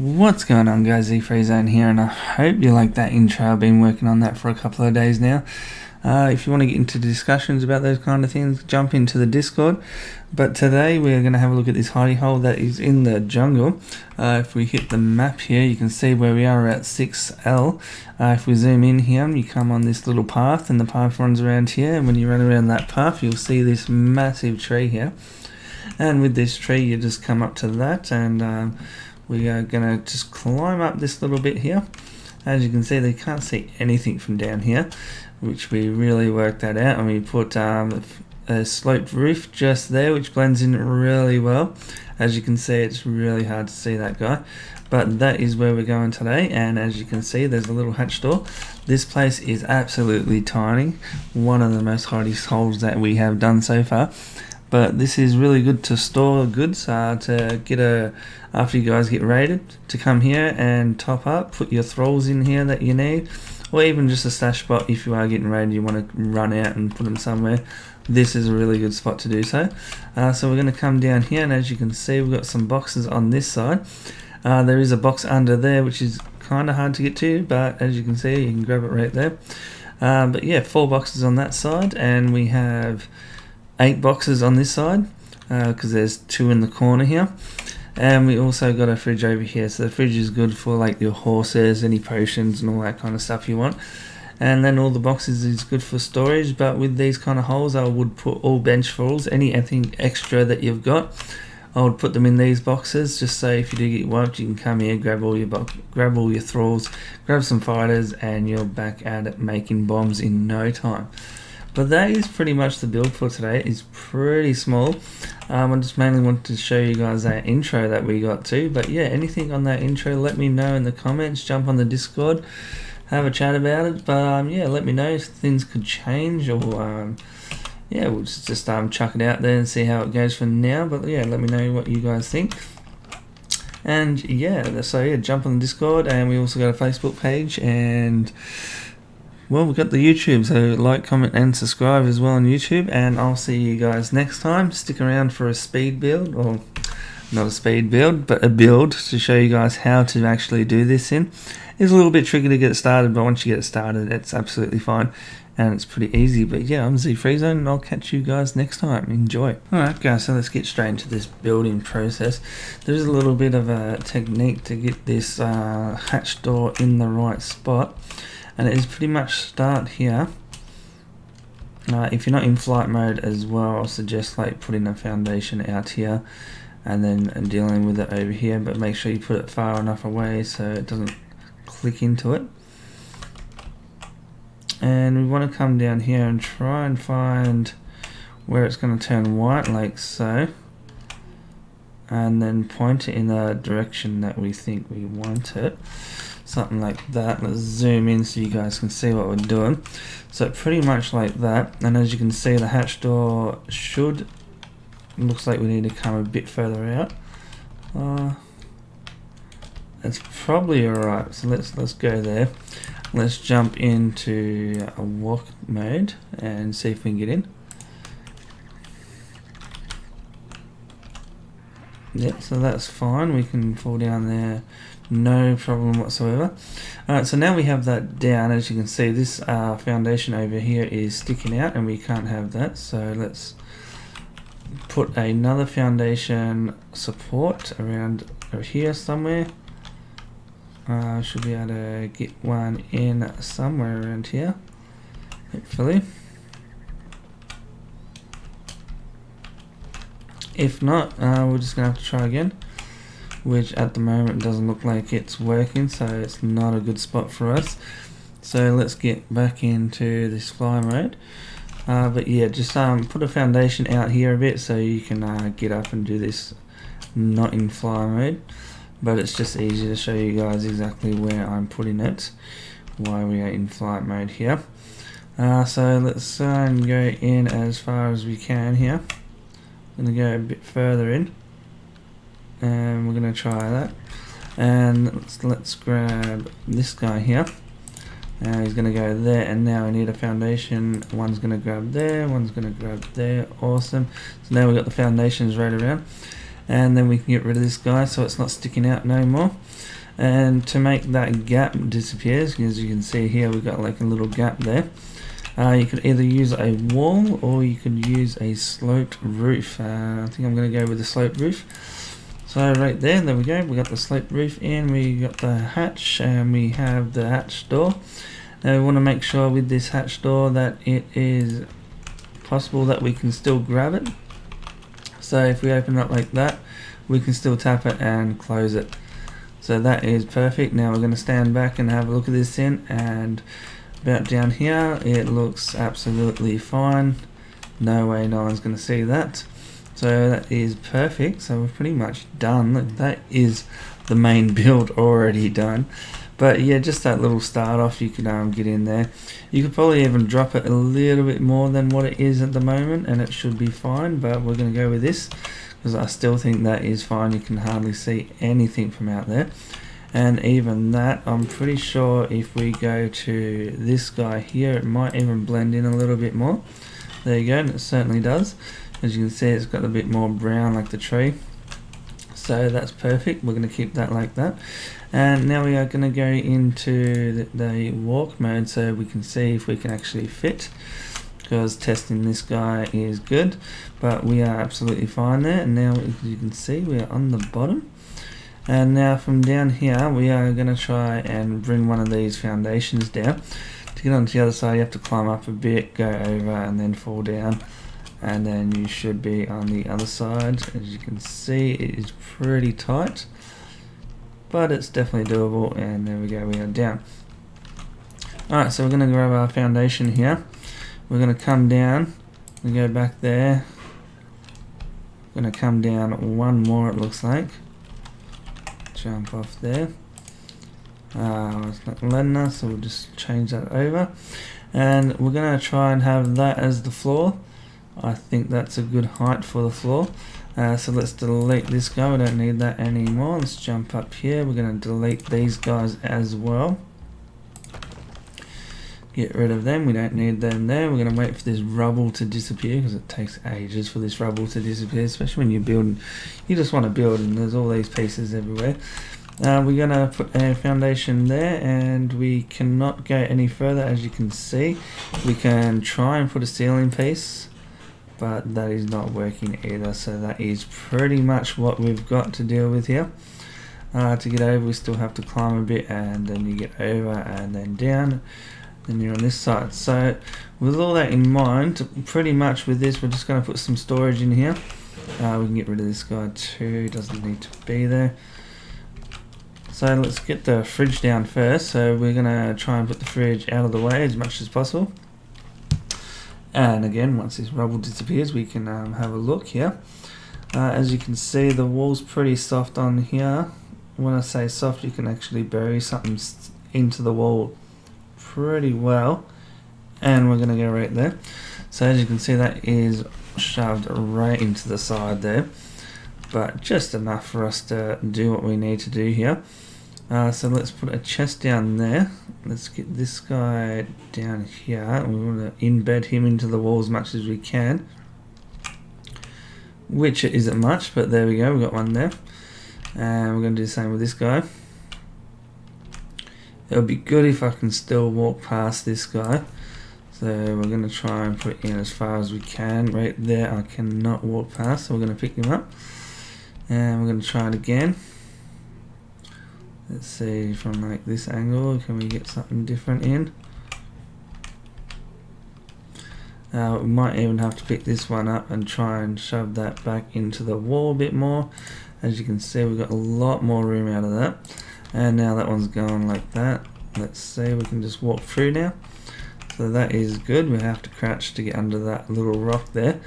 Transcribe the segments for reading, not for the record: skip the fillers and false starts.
What's going on, guys? ZfreeZone here, and I hope you like that intro. I've been working on that for a couple of days now. If you want to get into discussions about those kind of things, jump into the Discord. But today we're going to have a look at this hidey-hole that is in the jungle. If we hit the map here, you can see where we are at 6L. If we zoom in here, you come on this little path, and the path runs around here. And when you run around that path, you'll see this massive tree here. And with this tree, you just come up to that, and we are going to just climb up this little bit here. As you can see, they can't see anything from down here, which we really worked that out, and we put a sloped roof just there, which blends in really well. As you can see, it's really hard to see that guy, but that is where we're going today. And as you can see, there's a little hatch door. This place is absolutely tiny, one of the most hidey holes that we have done so far. But this is really good to store goods, to get after you guys get raided, to come here and top up, put your thralls in here that you need, or even just a stash spot if you are getting raided, you want to run out and put them somewhere. This is a really good spot to do so. So we're going to come down here, and as you can see, we've got some boxes on this side. There is a box under there, which is kind of hard to get to, but as you can see, you can grab it right there. But yeah, 4 boxes on that side, and we have 8 boxes on this side, because there's 2 in the corner here. And we also got a fridge over here, so the fridge is good for like your horses, any potions and all that kind of stuff you want. And then all the boxes is good for storage, but with these kind of holes, I would put all bench falls, anything extra that you've got, I would put them in these boxes, just so if you do get wiped, you can come here, grab all your thralls, grab some fighters, and you're back at it making bombs in no time. But that is pretty much the build for today. It's pretty small. I just mainly wanted to show you guys that intro that we got to. But yeah, anything on that intro, let me know in the comments. Jump on the Discord, have a chat about it. But yeah, let me know if things could change, or yeah, we'll just chuck it out there and see how it goes for now. But yeah, let me know what you guys think. And yeah, so yeah, jump on the Discord, and we also got a Facebook page, and well, we've got the YouTube, so like, comment, and subscribe as well on YouTube, and I'll see you guys next time. Stick around for a speed build, or not a speed build, but a build to show you guys how to actually do this in. It's a little bit tricky to get it started, but once you get it started, it's absolutely fine, and it's pretty easy. But yeah, I'm ZfreeZone, and I'll catch you guys next time. Enjoy. Alright guys, so let's get straight into this building process. There's a little bit of a technique to get this hatch door in the right spot. And it is pretty much start here. If you're not in flight mode as well, I'll suggest like putting a foundation out here and then dealing with it over here, but make sure you put it far enough away so it doesn't click into it. And we want to come down here and try and find where it's going to turn white, like so, and then point it in the direction that we think we want it. Something like that. Let's zoom in so you guys can see what we're doing. So pretty much like that, and as you can see, the hatch door looks like we need to come a bit further out. That's probably alright, so let's go there. Let's jump into a walk mode and see if we can get in. Yep, so that's fine, we can fall down there, no problem whatsoever. Alright, so now we have that down. As you can see, this foundation over here is sticking out, and we can't have that, so let's put another foundation support around over here somewhere. Should be able to get one in somewhere around here, hopefully. If not, we're just going to have to try again, which at the moment doesn't look like it's working, so it's not a good spot for us. So let's get back into this fly mode. But yeah, just put a foundation out here a bit so you can get up and do this not in fly mode. But it's just easy to show you guys exactly where I'm putting it while we are in flight mode here. So let's go in as far as we can here. I'm going to go a bit further in, and we're going to try that. And let's grab this guy here. He's going to go there, and now we need a foundation. One's going to grab there, one's going to grab there. Awesome. So now we've got the foundations right around. and then we can get rid of this guy so it's not sticking out no more. And to make that gap disappear, as you can see here, we've got like a little gap there. You could either use a wall or you could use a sloped roof. I think I'm going to go with the sloped roof. So right there we go, we got the sloped roof in, we got the hatch, and we have the hatch door. Now we want to make sure with this hatch door that it is possible that we can still grab it. So if we open it up like that, we can still tap it and close it. So that is perfect. Now we're going to stand back and have a look at this in, and about down here it looks absolutely fine. No way no one's going to see that. So that is perfect. So we're pretty much done. Look, that is the main build already done. But yeah, just that little start off, you could get in there. You could probably even drop it a little bit more than what it is at the moment, and it should be fine. But we're going to go with this because I still think that is fine. You can hardly see anything from out there. And even that, I'm pretty sure if we go to this guy here, it might even blend in a little bit more. There you go, and it certainly does. As you can see, it's got a bit more brown like the tree. So that's perfect. We're going to keep that like that. And now we are going to go into the walk mode so we can see if we can actually fit, because testing this guy is good, but we are absolutely fine there. And now, as you can see, we are on the bottom. And now from down here, we are going to try and bring one of these foundations down. To get onto the other side, you have to climb up a bit, go over, and then fall down. And then you should be on the other side. As you can see, it is pretty tight, but it's definitely doable. And there we go, we are down. Alright, so we're going to grab our foundation here. We're going to come down, we go back there. We're going to come down one more, it looks like. Jump off there. It's not letting us, so we'll just change that over. And we're going to try and have that as the floor. I think that's a good height for the floor. So let's delete this guy, we don't need that anymore. Let's jump up here, we're going to delete these guys as well. Get rid of them, we don't need them there. We're going to wait for this rubble to disappear, because it takes ages for this rubble to disappear, especially when you're building. You just want to build and there's all these pieces everywhere. We're going to put a foundation there, and we cannot go any further. As you can see, we can try and put a ceiling piece, but that is not working either. So that is pretty much what we've got to deal with here. To get over, we still have to climb a bit, and then you get over and then down. Then you're on this side. So with all that in mind, pretty much with this, we're just going to put some storage in here. We can get rid of this guy too, doesn't need to be there. So let's get the fridge down first. So we're going to try and put the fridge out of the way as much as possible. And again, once this rubble disappears, we can have a look here. As you can see, the wall's pretty soft on here. When I say soft, you can actually bury something into the wall pretty well. And we're going to go right there. So as you can see, that is shoved right into the side there. But just enough for us to do what we need to do here. So let's put a chest down there. Let's get this guy down here. We want to embed him into the wall as much as we can, which it isn't much, but there we go, we got one there. And we're going to do the same with this guy. It would be good if I can still walk past this guy. So we're going to try and put it in as far as we can. Right there I cannot walk past, so we're going to pick him up. And we're going to try it again. Let's see, from like this angle, can we get something different in? We might even have to pick this one up and try and shove that back into the wall a bit more. As you can see, we've got a lot more room out of that. And now that one's going like that. Let's see, we can just walk through now. So that is good. We have to crouch to get under that little rock there.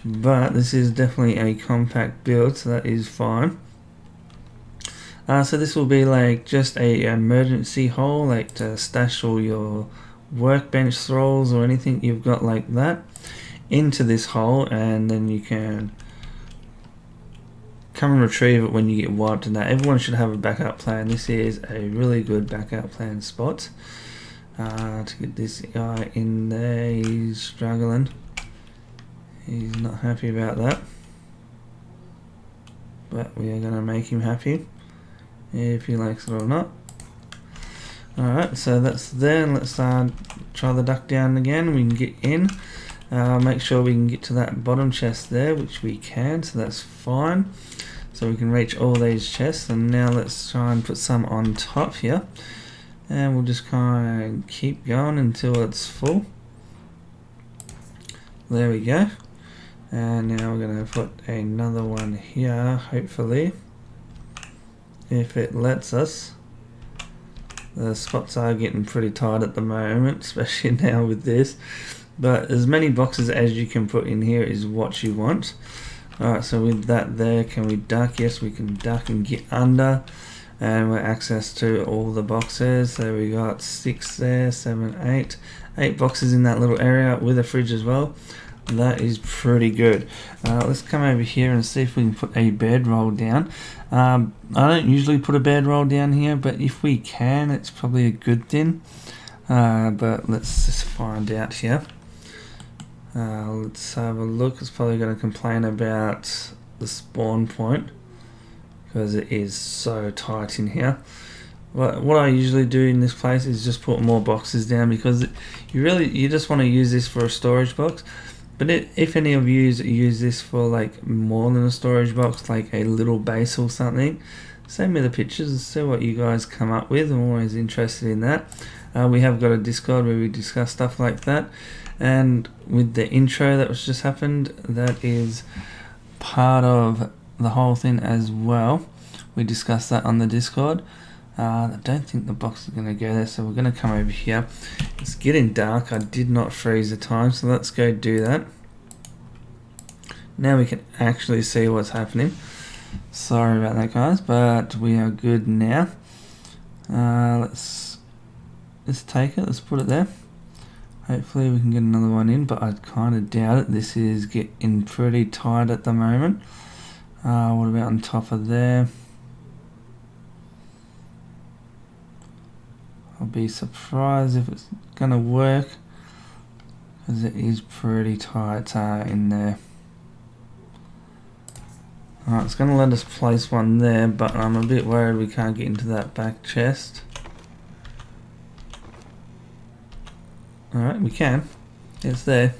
But this is definitely a compact build, so that is fine. So this will be like just a emergency hole, like to stash all your workbench thralls or anything you've got like that into this hole, and then you can come and retrieve it when you get wiped and that. Everyone should have a backup plan. This is a really good backup plan spot. To get this guy in there, he's struggling. He's not happy about that. but we are going to make him happy if he likes it or not. Alright, so that's there. Let's try the duck down again. We can get in. Make sure we can get to that bottom chest there, which we can, so that's fine. So we can reach all these chests, and now let's try and put some on top here. And we'll just kind of keep going until it's full. There we go. And now we're going to put another one here, hopefully, if it lets us. The spots are getting pretty tight at the moment, especially now with this. But as many boxes as you can put in here is what you want. Alright, so with that there, can we duck? Yes, we can duck and get under. And we're access to all the boxes. So we got 6 there, 7, 8. 8 boxes in that little area with a fridge as well. That is pretty good. Let's come over here and see if we can put a bedroll down. I don't usually put a bedroll down here, but if we can, it's probably a good thing. But let's just find out here. Let's have a look. It's probably going to complain about the spawn point because it is so tight in here. What I usually do in this place is just put more boxes down, because you just want to use this for a storage box. But if any of you use this for like more than a storage box, like a little base or something, send me the pictures and see what you guys come up with. I'm always interested in that. We have got a Discord where we discuss stuff like that. And with the intro that was just happened, that is part of the whole thing as well. We discussed that on the Discord. I don't think the box is going to go there, so we're going to come over here. It's getting dark. I did not freeze the time, so let's go do that. Now we can actually see what's happening. Sorry about that, guys, but we are good now. Let's take it. Let's put it there. Hopefully we can get another one in, but I kind of doubt it. This is getting pretty tight at the moment. What about on top of there? I'll be surprised if it's going to work, because it is pretty tight in there. Alright, it's going to let us place one there, but I'm a bit worried we can't get into that back chest. Alright, we can. It's there.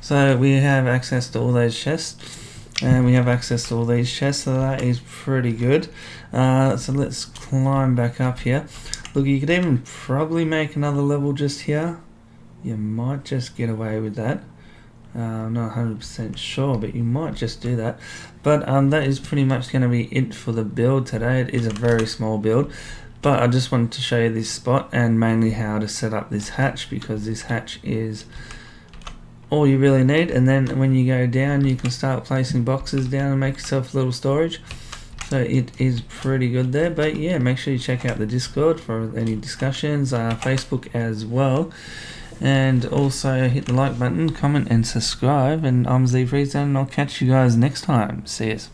So we have access to all those chests. And we have access to all these chests, so that is pretty good. So let's climb back up here. Look, you could even probably make another level just here. You might just get away with that. I'm not 100% sure, but you might just do that. But that is pretty much going to be it for the build today. It is a very small build, but I just wanted to show you this spot and mainly how to set up this hatch, because this hatch is all you really need. And then when you go down, you can start placing boxes down and make yourself a little storage. So it is pretty good there. But yeah, make sure you check out the Discord for any discussions, Facebook as well. And also hit the like button, comment and subscribe. And I'm ZfreeZone, and I'll catch you guys next time. See yous.